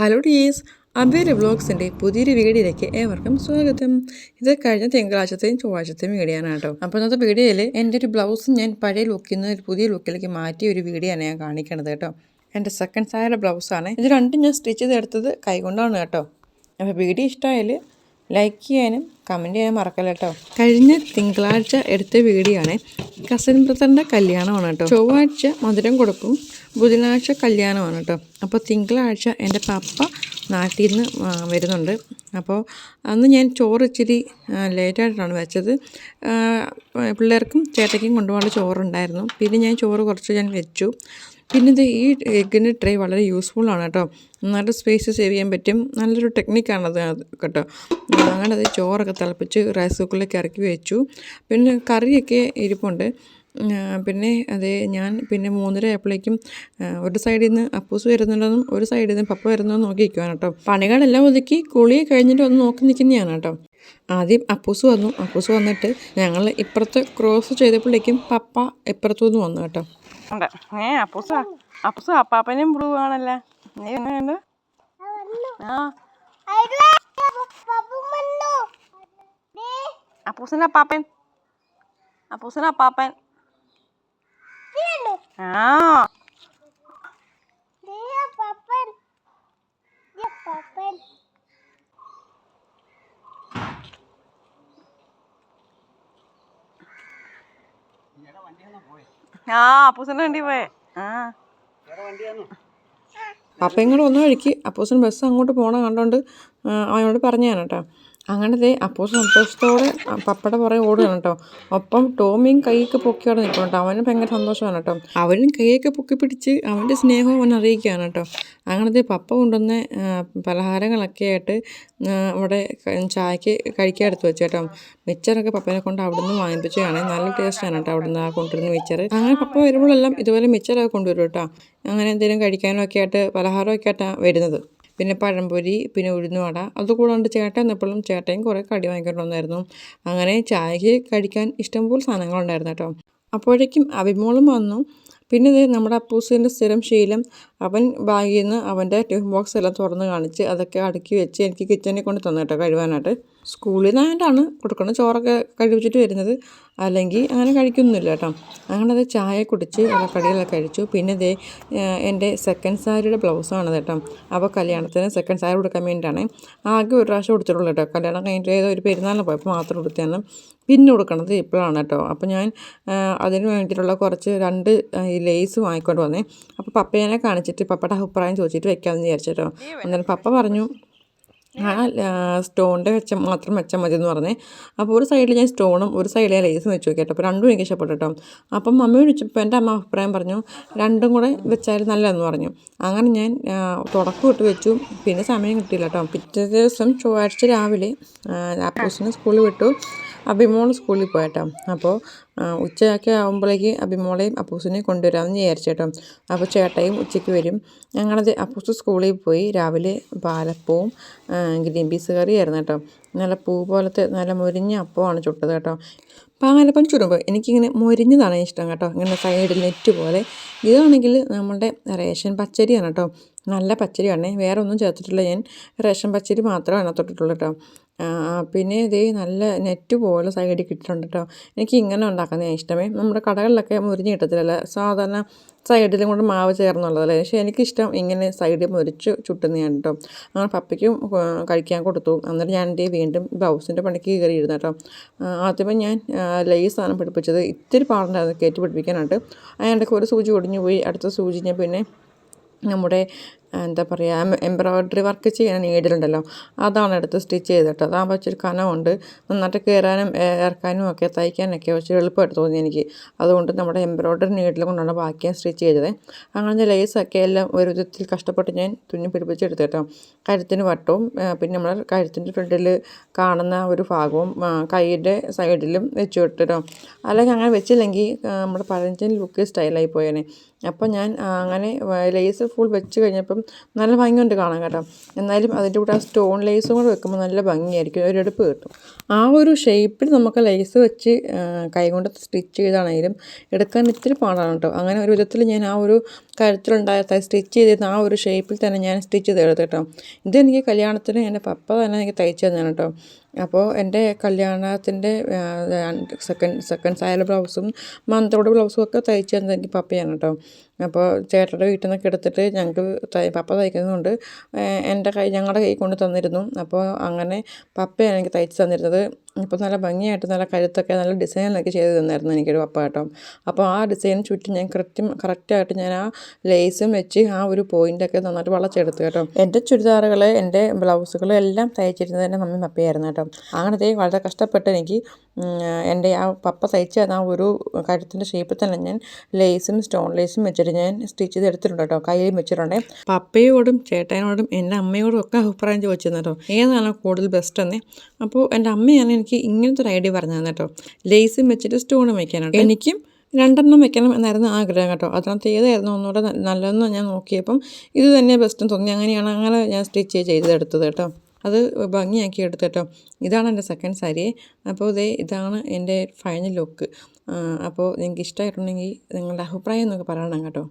Hello dears, അബേര് വ്ളോഗ്സിൻ്റെ പുതിയൊരു വീഡിയോയിലേക്ക് ഏവർക്കും സ്വാഗതം. ഇത് കഴിഞ്ഞ തിങ്കളാഴ്ചത്തെയും ചൊവ്വാഴ്ചത്തെയും വീഡിയോ ആണ് കേട്ടോ. അപ്പോൾ ഇന്നത്തെ വീഡിയോയിൽ എൻ്റെ ഒരു ബ്ലൗസ് ഞാൻ പഴയ ലുക്കിൽ നിന്ന് ഒരു പുതിയ ലുക്കിലേക്ക് മാറ്റിയ ഒരു വീഡിയോ ആണ് ഞാൻ കാണിക്കണത് കേട്ടോ. എൻ്റെ സെക്കൻഡ് സാരിയുടെ ബ്ലൗസാണ്. ഇത് രണ്ടും ഞാൻ സ്റ്റിച്ച് ചെയ്തെടുത്തത് കൈകൊണ്ടാണ് കേട്ടോ. അപ്പോൾ വീഡിയോ ഇഷ്ടമായാൽ ലൈക്ക് ചെയ്യാനും കമൻറ്റ് ചെയ്യാൻ മറക്കല്ല കേട്ടോ. കഴിഞ്ഞ തിങ്കളാഴ്ച എടുത്ത വീഡിയോ ആണ്. കസിൻ ബ്രദറിൻ്റെ കല്യാണമാണ് കേട്ടോ. ചൊവ്വാഴ്ച മധുരം കൊടുക്കും, ബുധനാഴ്ച കല്യാണമാണ് കേട്ടോ. അപ്പോൾ തിങ്കളാഴ്ച എൻ്റെ പപ്പ നാട്ടിൽ നിന്ന് വരുന്നുണ്ട്. അപ്പോൾ അന്ന് ഞാൻ ചോറ് ഇച്ചിരി ലേറ്റായിട്ടാണ് വെച്ചത്. പിള്ളേർക്കും ചേട്ടയ്ക്കും കൊണ്ടുപോകാനുള്ള ചോറുണ്ടായിരുന്നു. പിന്നെ ഞാൻ ചോറ് കുറച്ച് ഞാൻ വെച്ചു. പിന്നെ ഇത് ഈ എഗ്ഗിൻ്റെ ട്രേ വളരെ യൂസ്ഫുള്ളാണ് കേട്ടോ. നന്നായിട്ട് സ്പേസ് സേവ് ചെയ്യാൻ പറ്റും. നല്ലൊരു ടെക്നിക്കാണത് കേട്ടോ. അങ്ങനെ അത് ചോറൊക്കെ തിളപ്പിച്ച് റൈസ് കുക്കറിലേക്ക് ഇറക്കി വെച്ചു. പിന്നെ കറിയൊക്കെ ഇരിപ്പുണ്ട്. പിന്നെ ഞാൻ 3:30 ആയപ്പോഴേക്കും ഒരു സൈഡിൽ നിന്ന് അപ്പൂസ് വരുന്നുണ്ടെന്നും ഒരു സൈഡിൽ നിന്ന് പപ്പ വരുന്നതെന്ന് നോക്കി നിൽക്കുവാണ് കേട്ടോ. പണികളെല്ലാം ഒതുക്കി കുളി കഴിഞ്ഞിട്ട് ഒന്ന് നോക്കി നിൽക്കുന്നതാണ് കേട്ടോ. ആദ്യം അപ്പൂസ് വന്നു. അപ്പൂസ് വന്നിട്ട് ഞങ്ങൾ ഇപ്പുറത്ത് ക്രോസ് ചെയ്തപ്പോഴേക്കും പപ്പ ഇപ്പുറത്തുനിന്ന് വന്നു കേട്ടോ. അപ്പൂസ് അപ്പാപ്പനും ബ്ലൂ ആണല്ലേ. അപ്പൂസിന്റെ അപ്പാപ്പൻ അപ്പൂസിന്റെ വണ്ടി പോയേ. പപ്പയും കൂടെ വന്ന വഴിക്ക് അപ്പൂസൻ ബസ് അങ്ങോട്ട് പോകണം കണ്ടോണ്ട് അവനോട് പറഞ്ഞാണ് കേട്ടോ. അങ്ങനത്തെ അപ്പൂസ് സന്തോഷത്തോടെ പപ്പയുടെ പുറകെ ഓടുകയാണ് കേട്ടോ. ഒപ്പം ടോമിയും കൈയൊക്കെ പൊക്കിയോടെ നിൽക്കണം കേട്ടോ. അവനും ഭയങ്കര സന്തോഷമാണ് കേട്ടോ. അവനും കൈയൊക്കെ പൊക്കി പിടിച്ച് അവൻ്റെ സ്നേഹവും അവൻ അറിയിക്കുകയാണ് കേട്ടോ. അങ്ങനത്തെ പപ്പ കൊണ്ടുവന്ന പലഹാരങ്ങളൊക്കെ ആയിട്ട് അവിടെ ചായക്ക് കഴിക്കാൻ എടുത്ത് വെച്ചു കേട്ടോ. മിച്ചറൊക്കെ പപ്പനെ കൊണ്ട് അവിടുന്ന് വാങ്ങിപ്പിച്ചതാണ്. നല്ല ടേസ്റ്റാണ് കേട്ടോ അവിടുന്ന് കൊണ്ടുവരുന്ന മിച്ചർ. അങ്ങനെ പപ്പ വരുമ്പോഴെല്ലാം ഇതുപോലെ മിച്ചറൊക്കെ കൊണ്ടുവരും കേട്ടോ. അങ്ങനെ എന്തെങ്കിലും കഴിക്കാനും ഒക്കെ ആയിട്ട് പലഹാരമൊക്കെ ആയിട്ടാണ് വരുന്നത്. പിന്നെ പഴംപൊരി, പിന്നെ ഉഴുന്നുവട, അതുകൂടാണ്ട് ചേട്ടൻ എന്നപ്പോഴും ചേട്ടയും കുറേ കടി വാങ്ങിക്കൊണ്ട് വന്നായിരുന്നു. അങ്ങനെ ചായക്ക് കഴിക്കാൻ ഇഷ്ടംപോലെ സാധനങ്ങളുണ്ടായിരുന്നു കേട്ടോ. അപ്പോഴേക്കും അഭിമോളും വന്നു. പിന്നെ ഇത് നമ്മുടെ അപ്പൂസിൻ്റെ സ്ഥിരം ശീലം, അവൻ ബാഗിൽ നിന്ന് അവൻ്റെ ടിഫിൻ ബോക്സ് എല്ലാം തുറന്ന് കാണിച്ച് അതൊക്കെ അടുക്കി വെച്ച് എനിക്ക് കിച്ചണിൽ കൊണ്ട് തന്നു കേട്ടോ കഴുകാനായിട്ട്. സ്കൂളിൽ നിന്നായിട്ടാണ് കൊടുക്കുന്ന ചോറൊക്കെ കഴിപ്പിച്ചിട്ട് വരുന്നത്, അല്ലെങ്കിൽ അങ്ങനെ കഴിക്കൊന്നുമില്ല കേട്ടോ. അങ്ങനെ അത് ചായ കുടിച്ച് കടികളൊക്കെ കഴിച്ചു. പിന്നെ ഇതേ എൻ്റെ സെക്കൻഡ് സാരിയുടെ ബ്ലൗസാണ് കേട്ടോ. അപ്പോൾ കല്യാണത്തിന് സെക്കൻഡ് സാരി കൊടുക്കാൻ വേണ്ടിയിട്ടാണ്. ആകെ ഒരു പ്രാവശ്യം കൊടുത്തിട്ടുള്ളൂ കേട്ടോ. കല്യാണം കഴിഞ്ഞിട്ട് ഏതോ ഒരു പെരുന്നാളിന് പോയപ്പോൾ മാത്രം കൊടുത്തതാണ്. പിന്നെ കൊടുക്കണത് ഇപ്പോഴാണ് കേട്ടോ. അപ്പോൾ ഞാൻ അതിന് വേണ്ടിയിട്ടുള്ള കുറച്ച് 2 ലേസ് വാങ്ങിക്കൊണ്ട് വന്നേ. അപ്പോൾ പപ്പേനെ കാണിച്ചിട്ട് പപ്പയുടെ അഭിപ്രായം ചോദിച്ചിട്ട് വെക്കാമെന്ന് വിചാരിച്ചിട്ടോ. എന്നാലും പപ്പ പറഞ്ഞു സ്റ്റോണിൻ്റെ മാത്രം വെച്ചാൽ മതി എന്ന് പറഞ്ഞേ. അപ്പോൾ ഒരു സൈഡിൽ ഞാൻ സ്റ്റോണും ഒരു സൈഡിൽ ഞാൻ ലേസും വെച്ച് നോക്കിയിട്ട് അപ്പോൾ രണ്ടും എനിക്ക് ഇഷ്ടപ്പെട്ടു കേട്ടോ. അപ്പം മമ്മി വിളിച്ചപ്പോൾ എൻ്റെ അമ്മ അഭിപ്രായം പറഞ്ഞു രണ്ടും കൂടെ വെച്ചാൽ നല്ലതെന്ന് പറഞ്ഞു. അങ്ങനെ ഞാൻ തുടക്കം ഇട്ട് വെച്ചു. പിന്നെ സമയം കിട്ടിയില്ല കേട്ടോ. പിറ്റേ ദിവസം ചൊവ്വാഴ്ച രാവിലെ അപ്പൂസിനെ സ്കൂളിൽ വിട്ടു. അഭിമോൾ സ്കൂളിൽ പോയിട്ടോ. അപ്പോൾ ഉച്ചയൊക്കെ ആകുമ്പോഴേക്ക് അഭിമോളെയും അപ്പൂസിനെയും കൊണ്ടുവരാമെന്ന് വിചാരിച്ചു കേട്ടോ. അപ്പോൾ ചേട്ടയും ഉച്ചയ്ക്ക് വരും. ഞങ്ങളത് അപ്പൂസ് സ്കൂളിൽ പോയി. രാവിലെ പാലപ്പവും ഗ്രീൻ പീസ് കറിയായിരുന്നു കേട്ടോ. നല്ല പൂ പോലത്തെ നല്ല മുരിഞ്ഞ അപ്പമാണ് ചുട്ടത് കേട്ടോ. പാലപ്പം ചുടുമ്പോൾ എനിക്കിങ്ങനെ മുരിഞ്ഞതാണ് ഇഷ്ടം കേട്ടോ. ഇങ്ങനെ സൈഡിൽ നെറ്റ് പോലെ. ഇതാണെങ്കിൽ നമ്മളുടെ റേഷൻ പച്ചരിയാണ് കേട്ടോ. നല്ല പച്ചരിയാണ്, വേറെ ഒന്നും ചേർത്തിട്ടില്ല. ഞാൻ റേഷൻ പച്ചരി മാത്രമാണ് തൊട്ടിട്ടുള്ളൂ കേട്ടോ. പിന്നെ ഇത് നല്ല നെറ്റ് പോലെ സൈഡിൽ കിട്ടിയിട്ടുണ്ട് കേട്ടോ. എനിക്ക് ഇങ്ങനെ ഉണ്ടാക്കുന്നതാണ് ഇഷ്ടമേ. നമ്മുടെ കടകളിലൊക്കെ മുരിഞ്ഞ് കിട്ടത്തില്ലല്ലോ, സാധാരണ സൈഡിലും കൊണ്ട് മാവ് ചേർന്നുള്ളതല്ലേ. പക്ഷേ എനിക്കിഷ്ടം ഇങ്ങനെ സൈഡിൽ മുരിച്ച് ചുട്ടുന്നതാണ് കേട്ടോ. അങ്ങനെ പപ്പയ്ക്കും കഴിക്കാൻ കൊടുത്തു. എന്നിട്ട് ഞാൻ എൻ്റെ വീണ്ടും ബ്ലൗസിൻ്റെ പണിക്ക് കയറിയിരുന്നു കേട്ടോ. ആദ്യമേ ഞാൻ ലേസാണ് പിടിപ്പിച്ചത്. ഇത്തിരി പാടുണ്ടായിരുന്നു കയറ്റി പിടിപ്പിക്കാനായിട്ട്. അതിനിടയ്ക്ക് ഒരു സൂചി ഒടിഞ്ഞു പോയി. അടുത്ത സൂചി ഞാൻ പിന്നെ നമ്മുടെ എന്താ പറയുക എംബ്രോയ്ഡറി വർക്ക് ചെയ്യാൻ നീഡിലുണ്ടല്ലോ, അതാണ് എടുത്ത് സ്റ്റിച്ച് ചെയ്തിട്ട്. അതാകുമ്പോൾ ഇച്ചിരി കനമുണ്ട്. നന്നായിട്ട് കയറാനും ഇറക്കാനും ഒക്കെ തയ്ക്കാനൊക്കെ വെച്ച് എളുപ്പമായിട്ട് തോന്നി എനിക്ക്. അതുകൊണ്ട് നമ്മുടെ എംബ്രോയ്ഡറി നീഡിൽ കൊണ്ടാണ് ബാക്കി ഞാൻ സ്റ്റിച്ച് ചെയ്തത്. അങ്ങനെ ലേസൊക്കെ എല്ലാം ഒരു വിധത്തിൽ കഷ്ടപ്പെട്ട് ഞാൻ തുന്നി പിടിപ്പിച്ചെടുത്തു കേട്ടോ. കഴുത്തിന് വട്ടവും പിന്നെ നമ്മൾ കഴുത്തിൻ്റെ ഫ്രണ്ടിൽ കാണുന്ന ഒരു ഭാഗവും കൈയുടെ സൈഡിലും വെച്ച് വിട്ടിട്ടോ. അല്ലെങ്കിൽ അങ്ങനെ വെച്ചില്ലെങ്കിൽ നമ്മുടെ പഴഞ്ചൻ ലുക്ക് സ്റ്റൈലായി പോയേനെ. അപ്പോൾ ഞാൻ അങ്ങനെ ലേസ് ഫുൾ വെച്ച് കഴിഞ്ഞപ്പം നല്ല ഭംഗിയുണ്ട് കാണാൻ കേട്ടോ. എന്നാലും അതിൻ്റെ കൂടെ ആ സ്റ്റോൺ ലേസും കൂടെ വെക്കുമ്പോൾ നല്ല ഭംഗിയായിരിക്കും, ഒരു എടുപ്പ് കിട്ടും. ആ ഒരു ഷേപ്പിൽ നമുക്ക് ലേസ് വെച്ച് കൈകൊണ്ട് സ്റ്റിച്ച് ചെയ്താണെങ്കിലും എടുക്കാൻ ഇത്തിരി പാടാണ് കേട്ടോ. അങ്ങനെ ഒരു വിധത്തിൽ ഞാൻ ആ ഒരു കഴുത്തിലുണ്ടായ സ്റ്റിച്ച് ചെയ്തിരുന്ന ആ ഒരു ഷേപ്പിൽ തന്നെ ഞാൻ സ്റ്റിച്ച് ചെയ്തെടുത്തു കേട്ടോ. ഇതെനിക്ക് കല്യാണത്തിന് എൻ്റെ പപ്പ തന്നെ എനിക്ക് തയ്ച്ചു തന്നെയാണ് കേട്ടോ. അപ്പോൾ എൻ്റെ കല്യാണത്തിൻ്റെ സെക്കൻഡ് സായൽ ബ്ലൗസും മന്ത്രോട് ബ്ലൗസും ഒക്കെ തയ്ച്ചു തന്നത് എനിക്ക് പപ്പയാണ് കേട്ടോ. അപ്പോൾ ചേട്ടൻ്റെ വീട്ടിൽ നിന്നൊക്കെ എടുത്തിട്ട് ഞങ്ങൾക്ക് പപ്പ തയ്ക്കുന്നതുകൊണ്ട് ഞങ്ങളുടെ കൈ കൊണ്ട് തന്നിരുന്നു. അപ്പോൾ അങ്ങനെ പപ്പയാണ് എനിക്ക് തയ്ച്ച് തന്നിരുന്നത്. ഇപ്പോൾ നല്ല ഭംഗിയായിട്ട് നല്ല കഴുത്തൊക്കെ നല്ല ഡിസൈനൊക്കെ ചെയ്ത് തന്നായിരുന്നു എനിക്കൊരു പപ്പ കേട്ടോ. അപ്പോൾ ആ ഡിസൈന് ചുറ്റും ഞാൻ കറക്റ്റായിട്ട് ഞാൻ ആ ലേസും വെച്ച് ആ ഒരു പോയിൻ്റൊക്കെ നന്നായിട്ട് വളച്ചെടുത്തു കേട്ടോ. എൻ്റെ ചുരിദാറുകൾ, എൻ്റെ ബ്ലൗസുകൾ എല്ലാം തയ്ച്ചിരുന്നത് എൻ്റെ മമ്മി പപ്പയായിരുന്നു കേട്ടോ. അങ്ങനത്തെ വളരെ കഷ്ടപ്പെട്ട് എനിക്ക് എൻ്റെ ആ പപ്പ തയ്ച്ച ആ ഒരു കഴുത്തിൻ്റെ ഷേപ്പിൽ തന്നെ ഞാൻ ലേസും സ്റ്റോൺ ലേസും വെച്ചിട്ട് ഞാൻ സ്റ്റിച്ച് ചെയ്ത് എടുത്തിട്ടുണ്ട് കേട്ടോ. കയ്യിലും വെച്ചിട്ടുണ്ട്. പപ്പയോടും ചേട്ടനോടും എൻ്റെ അമ്മയോടും ഒക്കെ അഭിപ്രായം ചോദിച്ചിരുന്നു കേട്ടോ, ഏതാണ് കൂടുതൽ ബെസ്റ്റ് എന്ന്. അപ്പോൾ എൻ്റെ അമ്മയാണ് എനിക്ക് ഇങ്ങനത്തെ ഒരു ഐഡിയ പറഞ്ഞു തന്നെ കേട്ടോ, ലേസും വെച്ചിട്ട് സ്റ്റോണും വെക്കാനായിട്ട്. എനിക്കും 2 വെക്കണം എന്നായിരുന്നു ആഗ്രഹം കേട്ടോ. അതിനകത്ത് ഏതായിരുന്നു ഒന്നുകൂടെ നല്ലതെന്ന് ഞാൻ നോക്കിയപ്പം ഇത് തന്നെ ബെസ്റ്റ് തോന്നി. അങ്ങനെ ഞാൻ സ്റ്റിച്ച് ചെയ്തെടുത്തത് കേട്ടോ. അത് ഭംഗിയാക്കി എടുത്തു കേട്ടോ. ഇതാണ് എൻ്റെ സെക്കൻഡ് സാരി. അപ്പോൾ ഇതാണ് എൻ്റെ ഫൈനൽ ലുക്ക്. അപ്പോൾ നിങ്ങൾക്ക് ഇഷ്ടമായിട്ടുണ്ടെങ്കിൽ നിങ്ങളുടെ അഭിപ്രായം എന്നൊക്കെ പറയണം കേട്ടോ.